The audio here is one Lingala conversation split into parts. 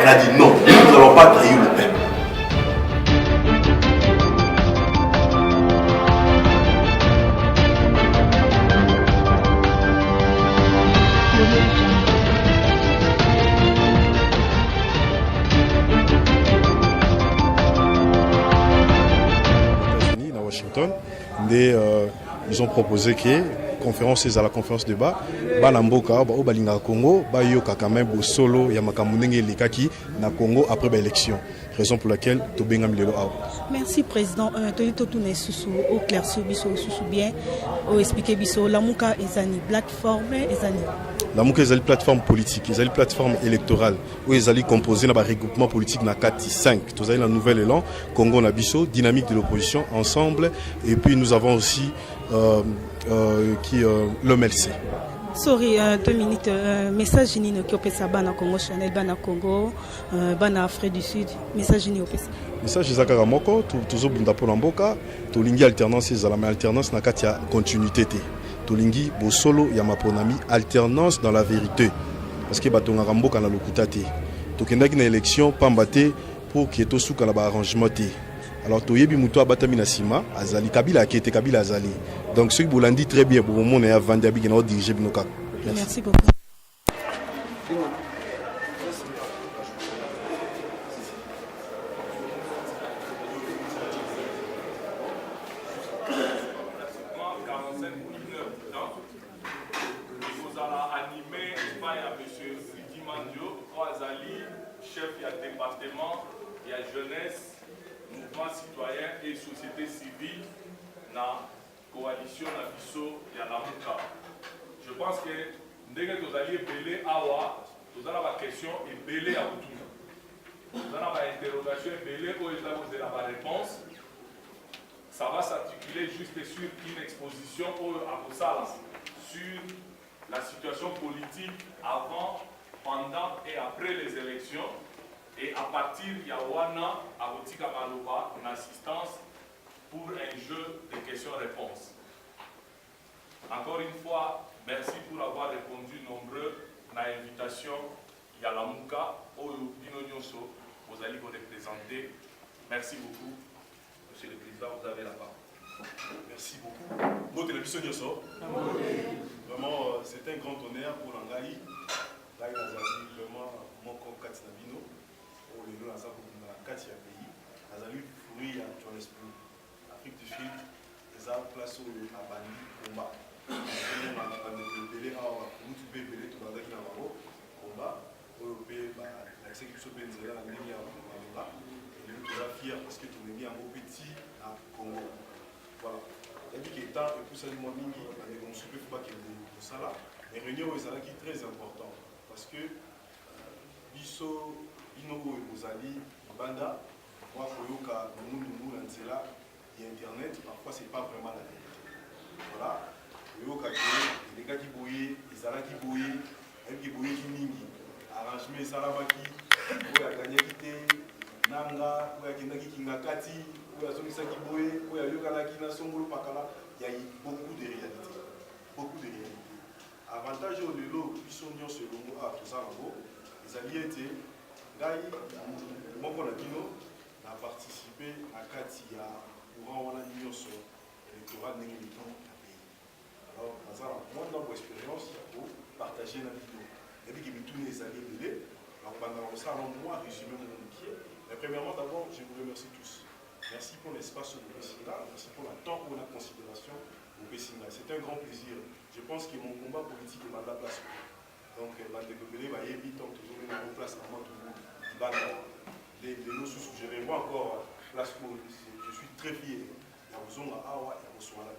On a dit non, nous n'allons pas trahir le peuple. États-Unis, à Washington, ils ont proposé que conférence à la conférence de bas balamboka au balinga Congo bayoka quand même au solo ya makambo ndenge lekaki na Congo après l'élection, raison pour laquelle tobengami lelo awa. Merci président. Tolito tune susu au clairci biso susu bien au expliquer biso lamuka ezani plateforme ezani lamuka ezali plateforme politique, ezali plateforme électorale où ezali composé na ba regroupement politique na 4 5 tozali la nouvelle élan Congo na biso dynamique de l'opposition ensemble, et puis nous avons aussi l'OMLC. Sorry, 2 minutes. Message ni no kiopesa bana Congo Chanel bana Congo bana Afrique du Sud. Message ni opesa. Message ezaka moko tuzo bunda pona mboka tolingi alternance ezala mais alternance na kati ya continuité te. Tolingi bosolo ya maponami alternance dans la vérité parce que batonga mboka na lokuta te. Tokendaki na élection pamba te pour que to suka la ba arrangement te. Alors toyebi muto abatami na sima azali kabila akete kabila azali. Donc ce que vous l'avez dit très bien pour le moment, avant de diriger Binoka. Merci beaucoup. Chef du département, il y a jeunesse, mouvement citoyen et société civile dans coalition na biso ya lamuka. Je pense que ndenge tozali ebele awa tozala ba question ebele ya kutuna tozala ba interrogation ebele oyo eza kozela ba réponse. Ça va s'articuler juste sur une exposition oyo akosala sur la situation politique avant, pendant et après les élections, et à partir ya wana akotika maloba en assistance pour un jeu de questions-réponses. Encore une fois, merci pour avoir répondu nombreux à l'invitation Yalamuka, Oyo Bino Nyoso, vous allez vous représenter. Merci beaucoup. Monsieur le Président, vous avez la parole. Merci beaucoup. Mon télévision Nyoso. Vraiment, c'est un grand honneur pour l'Angaï. Là, il a vraiment mon compte Katinabino. Pour les gens, il a 4 pays. Il a eu fruit à Johannesburg. Afrique du Sud, les a place au Abani, combat. On a développé nous pouvons béler tout le monde qui a un combat. Européen, l'exécution Benzela, la ligne à Maloba. Et nous sommes fiers parce que tout le monde est un beau petit à Congo. Voilà. Il y a dit qu'il y a et pour ça, nous avons dit qu'on ne peut pas qu'il y ait ça là. Mais réunion est très important parce que Bisso, Binogo et Bozali, Banda, moi, Koyoka, nous, Nanzela, et Internet, parfois c'est pas vraiment la vérité. Voilà. Les gars qui bouillent, les Zala qui bouillent, les qui bouillent qui ningi, arrangement Salabaki, où il y a gagné quitté, Nanga, où il y a Kendaki Kingakati, où il y a Zonisa qui bouille, où il y a Yokala qui n'a Songolo Pakala, il y a eu beaucoup de réalités. Beaucoup de réalités. Avantage au Lelo, Bissonion selon moi, tout ça en gros, les alliés étaient, Gaï, Mokonakino, a participé à Katia. On a une sur l'électorat de l'électorat du pays. Alors, moi, dans mon expérience, pour partager la vidéo. Et puis, tous les alliés de l'île, alors pendant ça, moi, résumer mon métier. Mais premièrement, d'abord, je vous remercie tous. Merci pour l'espace de Pessina, merci pour le temps, pour la considération au Pessina. C'est un grand plaisir. Je pense que mon combat politique est mal la place. Donc, la développée va y éviter toujours une place à moi, tout le monde. Les nos sous je vais voir encore place pour. Je suis très fier. Il y a besoin d'avoir et de soigner.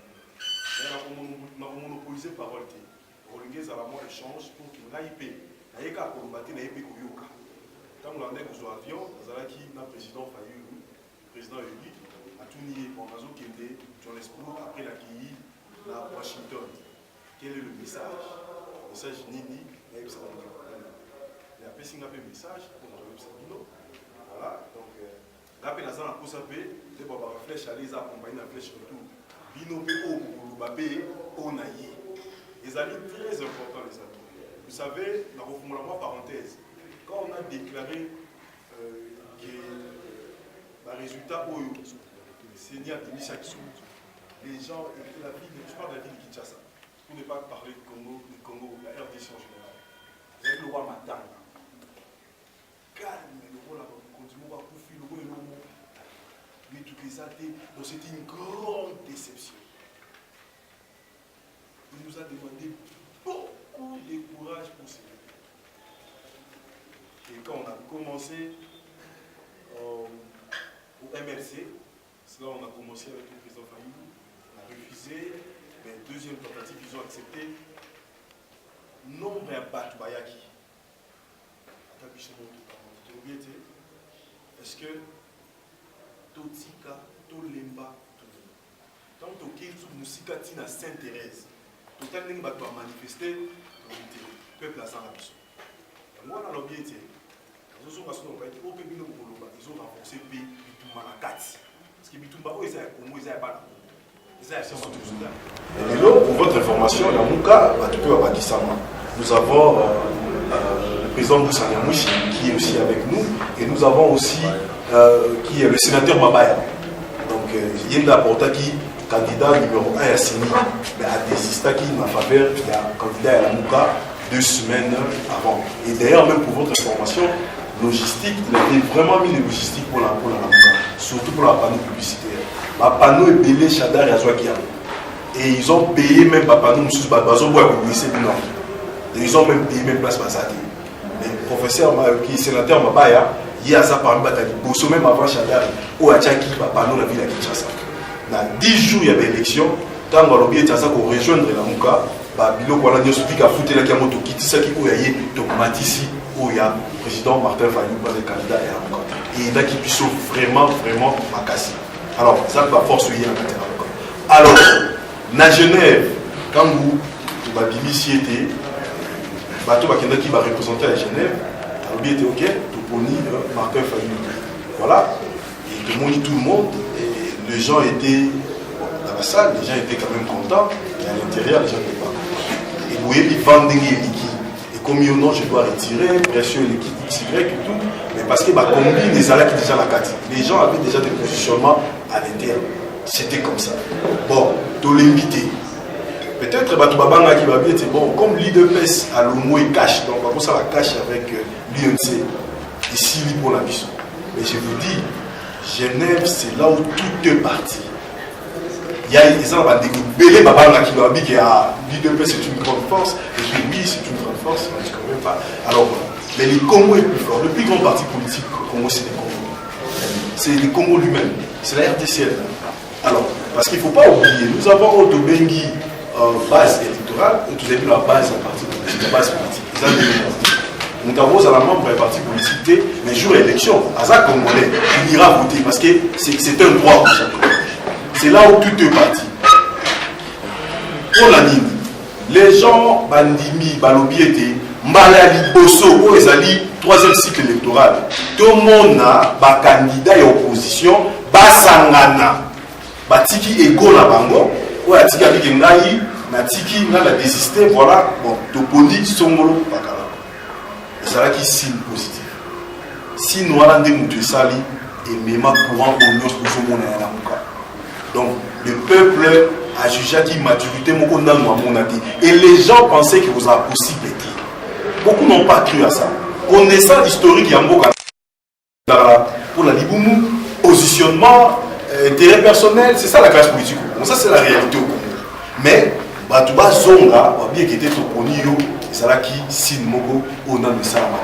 Mais on a monopolisé parole. On a un échange pour qu'il y ait un pays. Il y a un combattre, il y a un pays. Quand on a un avion, il y a un président Fayou, le président Eli, a tout nié. On a qui était Johannesburg après l'accueilli à Washington. Quel est le message? Le message Nini, il y a un message pour notre voilà, donc, là, il y a un peu de flèche, allez accompagner la flèche retour. Binopé au Babé, au Naïe. Les amis très importants, les amis. Vous savez, dans le parenthèse, quand on a déclaré le résultat, c'est Nia Demisha qui sont. Les gens, la ville, je parle de la ville de Kinshasa, pour ne pas parler du Congo, la RDC en général. Vous avez le roi Matang. Calme, le roi là-bas, continue à couper, le roi est long. Mais toutes les athées, donc c'était une grande déception. Il nous a demandé beaucoup de courage pour cela. Et quand on a commencé au MLC, c'est là on a commencé avec le président Fayou, on a refusé, mais deuxième tentative, ils ont accepté. Nombre à Batubayaki. Est-ce que Totika, Tolemba, tant que Musika Tina Sainte-Thérèse, total n'est pas manifesté, le peuple a sans ambition. Moi, on a l'objectif. Ils ont renforcé le pays Bitumba na Kati. Parce que Bitumba, ils ont Congo, ils ont pas. Et là, pour votre information, la Mouka, nous avons le président Moussa Nyamouchi qui est aussi avec nous, et nous avons aussi qui est le sénateur Mabaya. Donc, il y a une apporta qui candidat numéro 1 à Sini, mais a désisté qui en faveur du candidat à la Mouka 2 semaines avant. Et d'ailleurs, même pour votre information, logistique, il a vraiment mis les logistiques pour la Mouka, surtout pour la panneau publicitaire. Ma panneau est belé Chadar et Azwakia. Et ils ont payé même ma panneau, et ils ont même payé même place Bazati. Mais le professeur qui est sénateur Mabaya, il y a ça parmi Batali, pour même avant Chadar, où a Tchaki, ma panneau la ville à Kinshasa. Dans 10 jours, il y avait élection. Tant qu'on a oublié pour rejoindre la Mouka, Bilo Kuala Nyosuki a foutu la Kiamoto Kitisa qui est Tomatisi, où il y a le président Martin Fayou, le candidat et la Mouka. Et il y a qui puissent vraiment Makassi. Alors, ça va force y alors, na Genève, quand vous avez été, bateau qui va représenter à Genève, vous avez été ok, tout Martin Fayou. Voilà, et tout le monde, et les gens étaient dans la salle, les gens étaient quand même contents, et à l'intérieur, les gens n'étaient pas contents. Et vous voyez, ils vendent des liquides. Et comme il y a non, je dois retirer, pression l'équipe XY et tout, mais parce que ma combine les allait qui déjà la carte. Les gens avaient déjà des positionnements à l'intérieur. C'était comme ça. Bon, tu l'invité. Peut-être Batubabanga qui va bien dire, bon, comme l'IDPS a le mot et cache, donc on va ça la cache avec l'INC, ici pour la mission. Mais je vous dis, Genève, c'est là où tout est parti. Il y a des gens qui ont dit, Babanga qui va dire que l'IDPS c'est une grande force, et je dis, oui, c'est une grande force, mais je ne connais pas. Alors, mais le Congo est plus fort. Le plus grand parti politique au Congo, c'est le Congo. C'est le Congo lui-même. C'est la RDCL. Alors, parce qu'il ne faut pas oublier, nous avons Otobengi base électorale, et tout début la base d'un parti politique, la base politique. Nous avons à la membre d'un parti politique, mais jour élection, à ça Congolais, il ira voter parce que c'est un droit pour chacun. C'est là où tout est parti. Pour la ligne, les gens, Bandimi, Balobiété, Malali Bosso, où ils allaient 3e cycle électoral. Tout le monde a des candidats et opposition, Basangana, Batiki Ego na Bango, où a Tiki avec Ngaï, Natiki n'a désisté, voilà, bon, Toponi, Songolo, Bakala. Et c'est là qui signe positif. Si nous allons démontrer ça, et même courant au Nyos pour son monde. Donc, le peuple a jugé qui maturité, et les gens pensaient que vous avez possibilité. Beaucoup n'ont pas cru à ça. Connaissant l'historique Yamboka pour la Liboumou, positionnement, intérêt personnel, c'est ça la classe politique. Donc ça c'est la réalité au Congo. Mais Batouba Zonga, bien qu'il était au Ponio, c'est là qui signe Moko au nom de Salamate.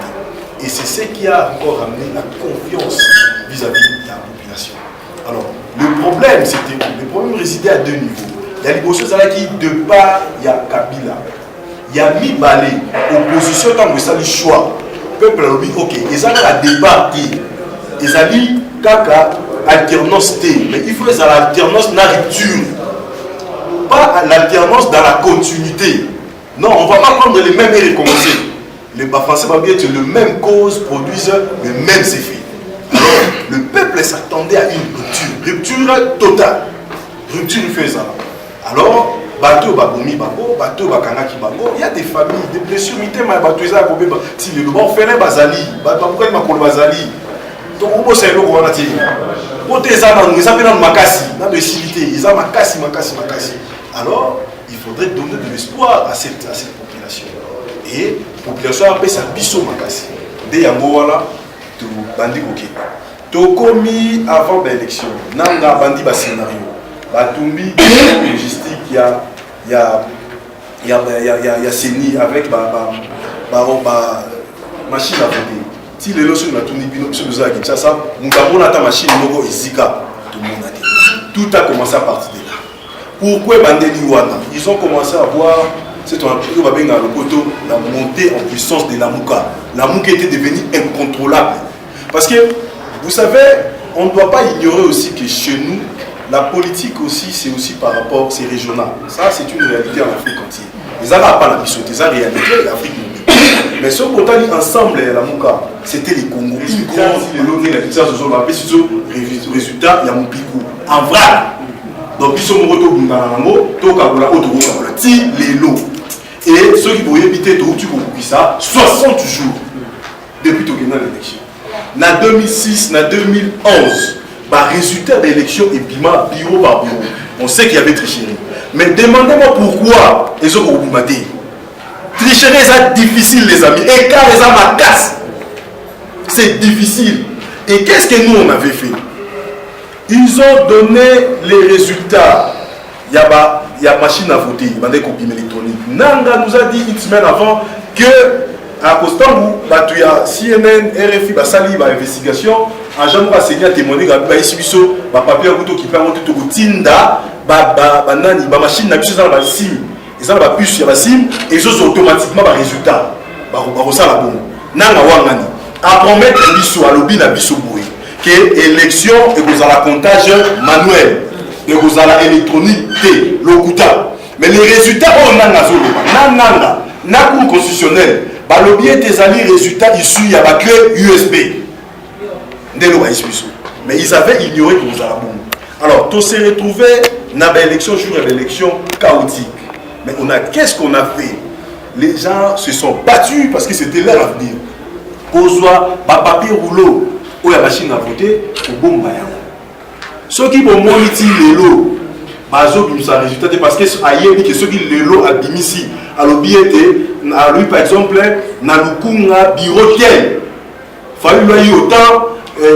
Et c'est ce qui a encore amené la confiance vis-à-vis de la population. Alors, le problème, c'était le problème résidait à deux niveaux. Il y a les bosses qui, de part, il y a Kabila. Il y a Mibale, opposition, quand vous avez le choix. Le peuple a dit, ok, ils ont un débat, ils ont dit, kaka, alternance, mais il faut que l'alternance dans la rupture. Pas l'alternance dans la continuité. Non, on ne va pas prendre les mêmes et recommencer. Les Français vont bien dire, les mêmes causes produisent les mêmes effets. Alors, le peuple s'attendait à une rupture totale. Rupture faisant. Alors, bateau babomi babo, bateau bakangaki babo, il y a des familles, des blessures, mais bateau ça si le bon fait bazali, pourquoi il m'a collé bazali, Donc, on peut savoir qu'on a dit. Quand ils ont makasi, ils ont makasi. Alors, il faudrait donner de l'espoir à cette population. Et la population a appelé ça biso makasi. Dès Yangoala, tu bandi ok. Tu commis avant l'élection, nanga bandi ba scénario. Batumbi logistique, il y a CENI avec machine à voter. Si les lois na tuni bino biso nous a Kinshasa, nous avons ta machine logo izika tout le monde a dit. Tout a commencé à partir de là. Pourquoi bandeli wana? Ils ont commencé à voir cette la montée en puissance de Lamuka. Lamuka était devenu incontrôlable. Parce que vous savez, on ne doit pas ignorer aussi que chez nous, la politique aussi, c'est aussi par rapport, c'est régional. Ça, c'est une réalité en Afrique entière. Ils n'ont pas la mission, ils ont réalité l'Afrique. Mais ce qu'on a dit ensemble, la Mouka, c'était les Congos. Résultat, il y a mon picou. En vrai, donc ils sont retournés dans les lots. Et ceux qui pouvaient éviter tout, tu comprends ça, 60 jours depuis que tu as l'élection. En 2006, en 2011, le résultat de l'élection est bima bureau par bureau. On sait qu'il y avait tricherie. Mais demandez-moi pourquoi ils ont compris. Tricherie, c'est difficile, les amis. Et car les ma casse, c'est difficile. Et qu'est-ce que nous, on avait fait? Ils ont donné les résultats. Il y a machine à voter, il y a des copies électroniques. Nanga nous a dit une semaine avant que à Costangu, il y a CNN, RFI, Sali, investigation. En janvier, il y a témoigné que il papier qui permet de tinda, machine à sim. Ils ont la puce, et ils ont automatiquement le résultat. Nanga wangani. À promettre biso à lobby na biso boui que élection et vous avez la comptage manuel et vous avez électronique l'okuta. Mais les résultats on nanga na cour constitutionnel ba lobby des alliés résultats issus il y a la clé USB. Mais ils avaient ignoré que vous avez bon. Alors tout s'est retrouvé dans l'élection jour et l'élection chaotique. Mais on a qu'est-ce qu'on a fait? Les gens se sont battus parce que c'était leur avenir. Kozwa papier rouleau ou la machine à voter au bon bayan. Ceux qui vont moniter les lots, bazo qui nous a résultat parce que ailleurs que ceux qui les lots abimisi à l'obiété à lui par exemple na lukunga bureau tel. Fallu lui autant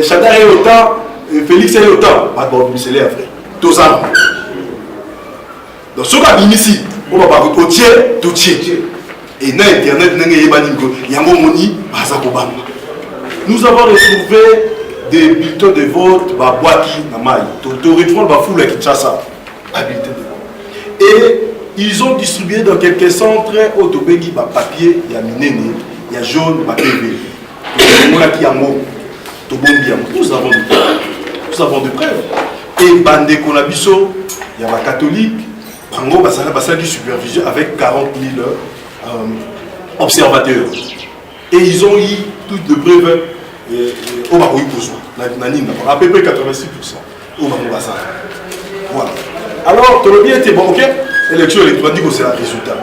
Chadar est autant Félix est autant pas bon c'est les après. Tous ça. Donc ceux qui abimisi on va pas tout tier. Et dans Internet, nous avons retrouvé des bulletins de vote à Boaki, et ils ont distribué dans quelques centres autobégi papier, il y a minene, il y a jaune, papier. Nous avons des preuves. Et Bande Konabiso, il y a la catholique, Bango, ça du supervision avec 40 000 observateurs. Et ils ont eu toutes les preuves au Bakoui Kouzou, à peu près 86%. Au Bakoui Bassar. Voilà. Alors, tu as bien été bon, ok? Élection électronique, c'est le résultat.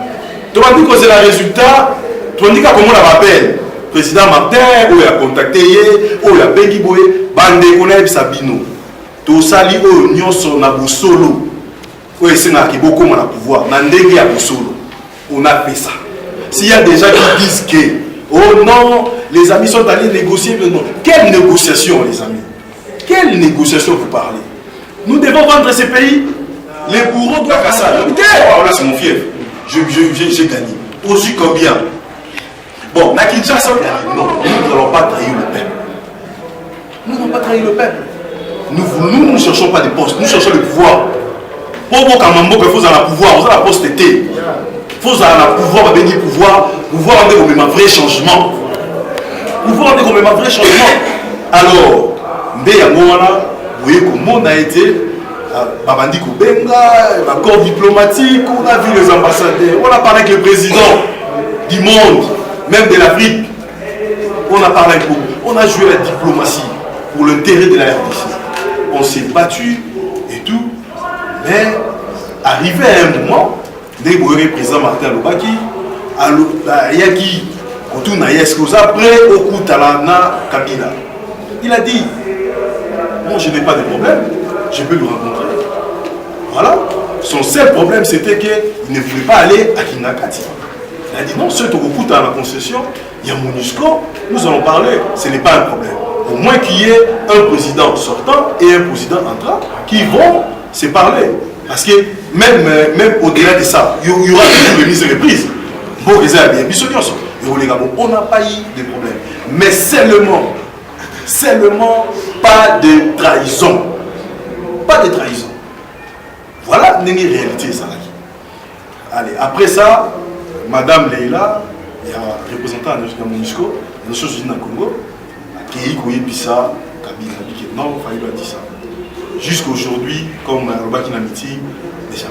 Tu as dit que c'est le résultat, tu as dit comment on l'appelle? Président Martin, où il a contacté, où il a Bengi Boye, Bande Koneb Sabino. Tu sali au Nyonso Nabusolo. Où il y a beaucoup de pouvoir. Nandegi à Boussolo. On a fait ça. S'il y a des gens qui disent que, oh non, les amis sont allés négocier, mais non. Quelle négociation, les amis? Quelle négociation vous parlez? Nous devons vendre ces pays. Les bourreaux doivent faire ça. Oh là, c'est mon fief. J'ai gagné. Aussi combien? Bon, na Kinshasa, non, nous n'allons pas trahir le peuple. Nous n'allons pas trahir le peuple. Nous ne cherchons pas des postes, nous cherchons le pouvoir. Pour vous, quand même, il faut avoir le pouvoir, vous avez la posteté. Il faut avoir le pouvoir, pouvoir avoir un vrai changement. Pouvoir avoir un vrai changement. Alors, vous voyez que le monde a été, Babandi Koubenga, l'accord diplomatique, on a vu les ambassadeurs, on a parlé avec le président du monde, même de l'Afrique. On a parlé avec vous, on a joué la diplomatie pour l'intérêt de la RDC. On s'est battu et tout, mais arrivé à un moment, dès que le président Martin Lobaki, il y a qui, après, au coup de la Kabila. Il a dit, moi je n'ai pas de problème, je peux le rencontrer. Voilà. Son seul problème, c'était qu'il ne voulait pas aller à Kinakati. Il a dit, non, ceux qui ont dans la concession, il y a MONUSCO, nous allons parler, ce n'est pas un problème. Au moins qu'il y ait un président sortant et un président entrant qui vont se parler. Parce que même au-delà de ça, il y aura toujours des mises et reprises. Bon, on n'a pas eu de problème. Mais seulement pas de trahison. Pas de trahison. Voilà une réalité, ça. Allez, après ça, Madame Leila, il y a un représentant de MONUSCO, des Nations Unies dans le Congo, qui a dit ça, Kabila a dit que non, il fallait dire ça. Jusqu'à aujourd'hui, comme Robert Kinamiti, déjà,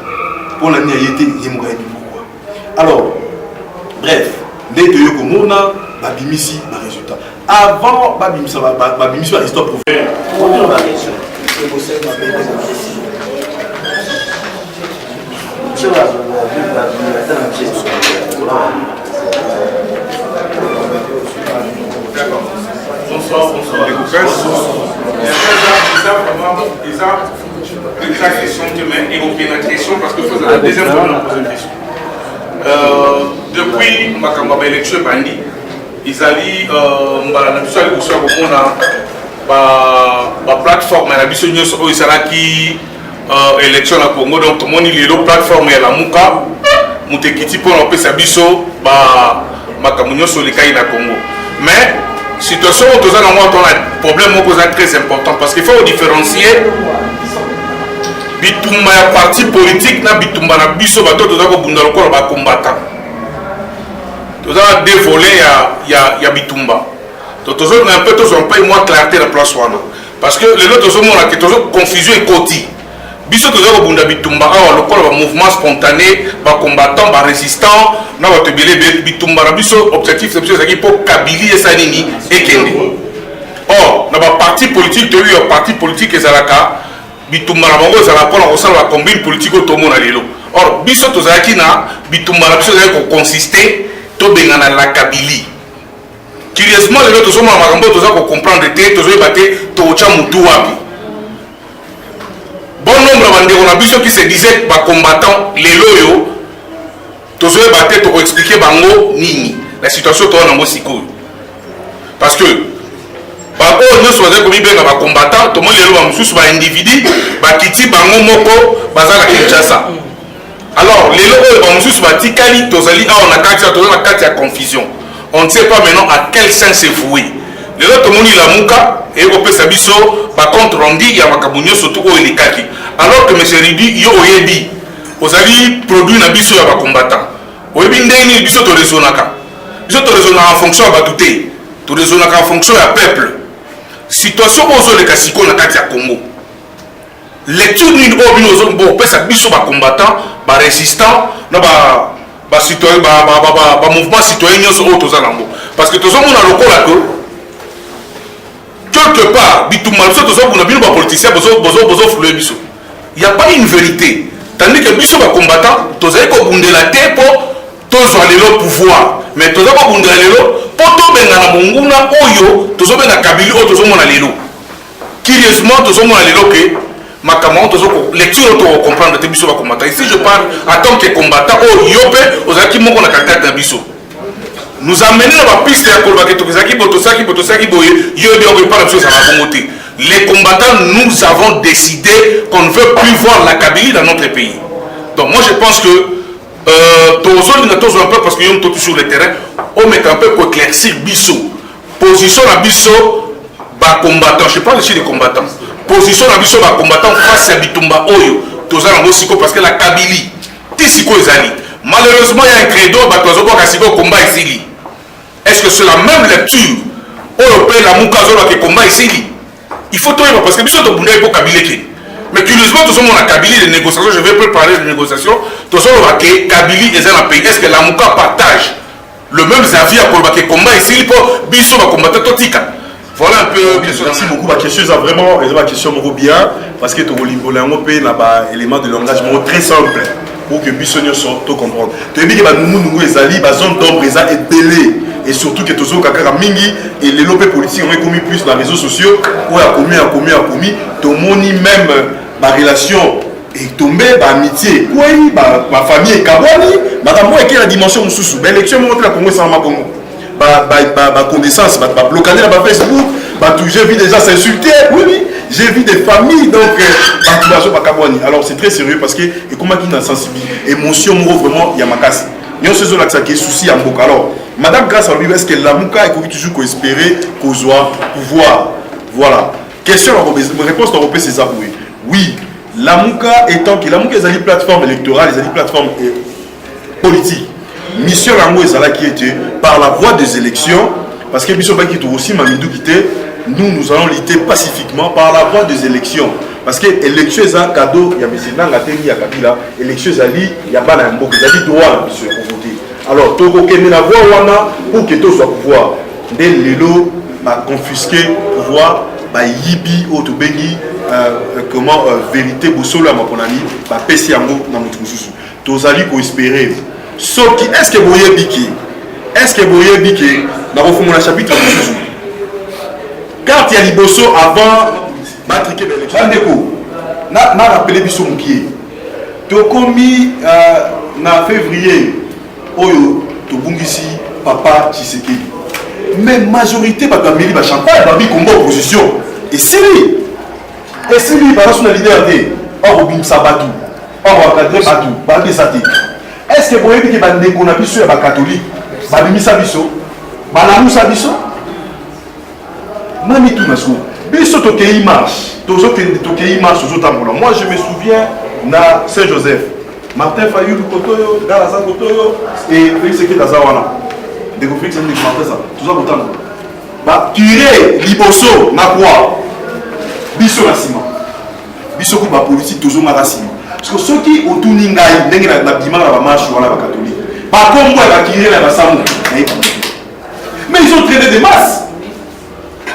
pour l'année, il était pourquoi. Alors, bref, les deux Yokomona, Babimisi, le résultat. Avant Babimisi, le résultat pour faire. Bonsoir. La question que m'a évoqué la question parce que vous avez la deuxième fois de poser une question. Depuis ma élection bandi, ils allaient la plateforme la biso nyonso oyo esalaki élection na Congo donc tomoni lelo plateforme ya Lamuka mutekiti mpona kopesa biso makambo nyonso olekai na Congo mais situation oyo toza nango tona problème moko eza très important parce qu'il faut différencier bitumba ya parti politique na bitumba na biso bato toza kobunda lokola bacombattant toza deux volets ya bitumba donc toza un peu toza mpe moins clarté na place wana parce que lelo tozomona ke toza confusion ekoti biso toza kobunda bitumba awa lokola ba mouvement spontané bacombattant barésistant na bato ebele bitumba na biso objectif c'est biso ezalaki mpo kabili esa nini ekende or na baparti politique toyebi ya parti politique ezalaka bitumba na bango ezalaka mpona kosala bacombine politique oyo tomona lelo or biso tozalaki na bitumba na biso ezalaki kokonsiste tobengana la kabili curieusement lelo tozomona makambo oyo toza kocomprendre te tozoyeba te tokotya mutu wapi bon nombre ya bandeko na biso qui se disait bacombattant lelo oyo tozoyeba te tokoexplike bango nini la situation toza nango sikoyo parce que baoyo nyonso bazali komibenga bacombattant tomoni lelo bamosusu baindividu bakiti bango moko baza na Kinshasa alors lelo oyo bamosusu batikali tozali awa na kati toza na kati ya confusion on ne sait pas maintenant à quel sens se vouer lelo tomoni Lamuka ekopesa biso bacompte rendu ya makambo nyonso tu oyo elekaki alors que monsieur Ridi yo oyebi ozali produit na biso ya bacombattant oyebi ndenge nini biso toresonaka en fonction ya bato te toresonaka en fonction ya peuple situation oyo ozoleka sikoyo na kati ya Congo lecture nini oyo bino ozopesa biso bacombattant barésistant na mouvement citoyen nyonso oyo toza nango parce que tozomona lokola que quelque part bitumba biso tozobunda bino bapoliticien bozoflue biso il n'y a pas une vérité tandis que biso bacombattant tozali kobundela te mpo tozwa lelo pouvoir mais toza kobundela lelo mpo tobengana monguna oyo tozobenga kabili oyo tozomona lelo curieusement tozomona lelo ke makambo oyo lecture oyo tokocomprendre te biso bacombattant ici je parle en tant que combattant oyo yo mpe ozalaki moko na qualité na biso nous amener na bapiste ya koloba ke tokozalaki botosaki boye yo ebi okoyepana biso ezala bongo te les combattants nous avons décidé qu'on ne veut plus voir la Kabylie dans notre pays donc moi je pense que tozolinga tozwa un peu parce que yo mtotu sur le terrain on met un peu pour éclaircir biso position na biso bacombattant je parle ici des combattants position na biso bacombattant face ya bitumba oyo toza nango siko parce que la Kabylie ti siko ezali malheureusement il y a un credo bato bazobwaka siko combat esili est-ce que c'est la même lecture oyo mpe Lamuka azolobaka combat esili il faut toyeba parce que biso tobunda epo Kabylie ke mais curieusement tozomona Kabylie de négociation je vais pas parler de négociation tozoloba ke Kabylie eza na pays est-ce que Lamuka partage le même avis à kolobaka combat esili mpo biso bacombattant totika voilà un peu question. Merci beaucoup. Ma question est vraiment ma question bien parce que tu as élément de langage très simple pour que Bissonio soit tout comprendre. Tu as dit que nous ezali zone d'ombre est belé et surtout que tozo kakara mingi et les lobes politiques ont commis plus dans les réseaux sociaux où a commis tout moni même ma relation et tombé ba amitié quoi ma famille kabwani madame moi qui la dimension mususu ba élection montre la Congo sans ma Congo ba condescendance ba bloquer la Facebook ba tout j'ai vu des gens s'insulter oui j'ai vu des familles donc ba kabwani alors c'est très sérieux parce que et comment qui n'a sensibilité émotion vraiment il y a makasi nous ce sont là qui souci en boca alors madame grâce à lui est-ce que la muka est toujours qu'on espérer qu'on soit pouvoir voilà question réponse dans c'est ça oui la muka étant que la muka est une plateforme électorale est une plateforme politique mission lango est qui était par la voie des élections parce que mission qui aussi mamidou quitté nous allons lutter pacifiquement par la voie des élections parce que l'élection est un cadeau il y a monsieur Nangateni ya Kabila élection zali il y a pas na mboka zali droit monsieur pour voter alors toko kende na voie wana pour que tout soit pouvoir dès lelo ba confisquer pouvoir ba yibi auto bengi comment vérité bosolo ya maponani ba pesi yango na mutu mususu tozali ko espérer soki est-ce que boyebiki na kofumu na chapitre mususu carte ya liboso avant matriquer l'élection ndeko na rappeler biso mukie tokomi na février oyo tobungisi papa Tshisekedi mais majorité bakameli ba champagne babi combat opposition et si par son leader té or bimsa batu or cadre batu babi sati est-ce que boyebi ke bandeko na biso ya ba catholique babimisa biso balamusa biso mami tout naso biso tokei marche moi je me souviens na Saint-Joseph Martin Fayulu Kotoyo Galaza Kotoyo et Félix Sekeda Zawana de Félix Sekeda Martin ça tout ça autant ba tirer liboso na quoi biso na sima biso ko ba politique toujours na sima parce que ceux qui autouni ngai ndenge na bima na ba marche wala ba catholique ba kombo ba tirer na ba samu mais ils ont traîné des masses.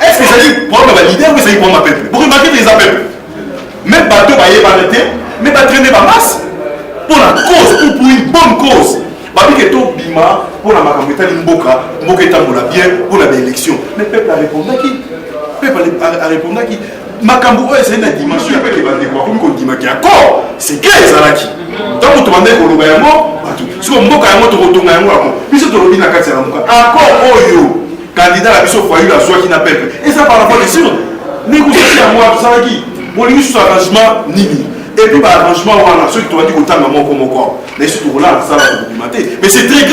Est-ce que ça dit pour ma leader ou ça dit pour ma peuple? Pour remarquer les peuples. Même bateau va y arrêter, mais va traîner ma masse pour la cause, pour une bonne cause. Babi que tout bima pour la makameta mboka tambola bien pour la élection. Mais peuple a répondu à qui? Peuple a répondu à qui? Makambo c'est une dimension avec les bandits comme qu'on dit qui accord. C'est qu'est Zalaki. Donc tu vas dire que le bayamo, si on mboka yango to rotonga yango ako. Biso to robina kati ya mboka. Accord oyo. Candidat à la mission foyer la joie qui n'appelle et ça par rapport à sûr négocier à moi ça qui pour lui sur arrangement nini et puis par arrangement on a ceux qui t'ont dit autant maman comme quoi mais surtout là ça va documenter mais c'est très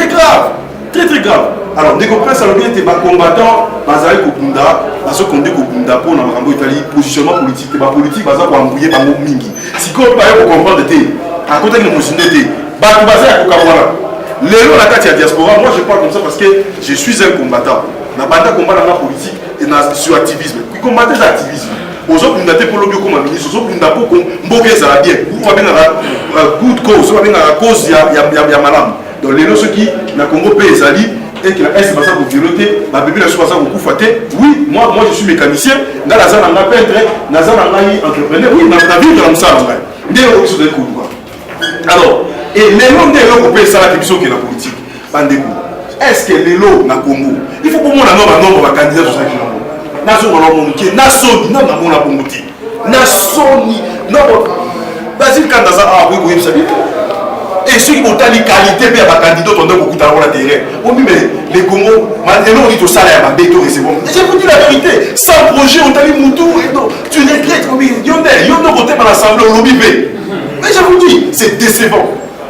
grave très grave alors dès qu'on prend ça le bien t'es pas combattant bazali kopunda parce qu'on dit kopunda pour na makambo Italie positionnement politique et pas politique baza ko embrouiller ba mingi si ko pas pour comprendre té à côté de nos té ba ko baza ko kabwana. Les gens la diaspora, moi je parle comme ça parce que je suis un combattant. Je suis un combat dans la politique et sur l'activisme. Je combattais l'activisme. Aux autres, nous avons pour le comme ministre, aux autres, nous avons pour ça va bien. Vous avez la good cause, vous avez la cause, il y a malade. Donc les gens qui ont Congo pays et qui est pour violenter, ma bébé la chose beaucoup faté. Oui, moi je suis mécanicien, dans la zone on a peintre, dans la zone on a entrepreneur. Oui, dans la ville de l'Amsa, alors, et les noms des gens qui ça la question qui est la politique. Est-ce que les lots na Congo, il faut pour moi un nombre de candidats sur ça qui n'a pas. Nasoni, non, non, la pomoti. Nasoni, non, Basile Kandaza, ah oui, oui, ça dit. Et ceux qui ont la qualité, mais à candidat, on a beaucoup d'argent à terrain. On dit, mais les Congo, maintenant, on dit au salaire, à béton, et c'est bon. Je vous dis la vérité, sans projet, on t'a dit Moutou, et non, tu regrettes, il y en a côté par l'Assemblée, on l'a mis. Mais je vous dis, c'est décevant.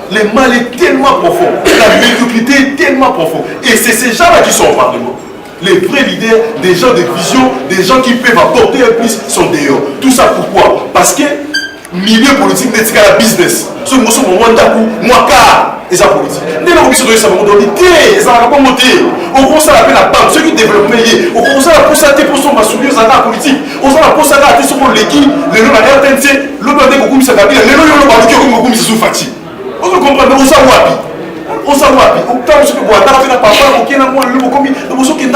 Le mal est tellement profond, la médiocrité est tellement profonde. Et c'est ces gens-là qui sont au Parlement. Les vrais leaders, des gens de vision, des gens qui peuvent apporter un plus sont dehors. Tout ça pourquoi? Parce que milieu politique n'est qu'à la business. Ce moment moi car et ça politique. Dès lors que ça va monter, ça va pas monter. On commence à l'appeler la banque, ceux qui développent les on commence à pousser pour son masculin à la politique. On s'en a poussé à la sur l'équipe, les gens à RTNC, l'autre a beaucoup mis à la ville, les gens ont beaucoup qui ont beaucoup mis sous fatigue. On se comprend, mais on s'en wapi. On s'en wapi. On s'en wapi. On s'en wapi. On s'en wapi. On s'en wapi.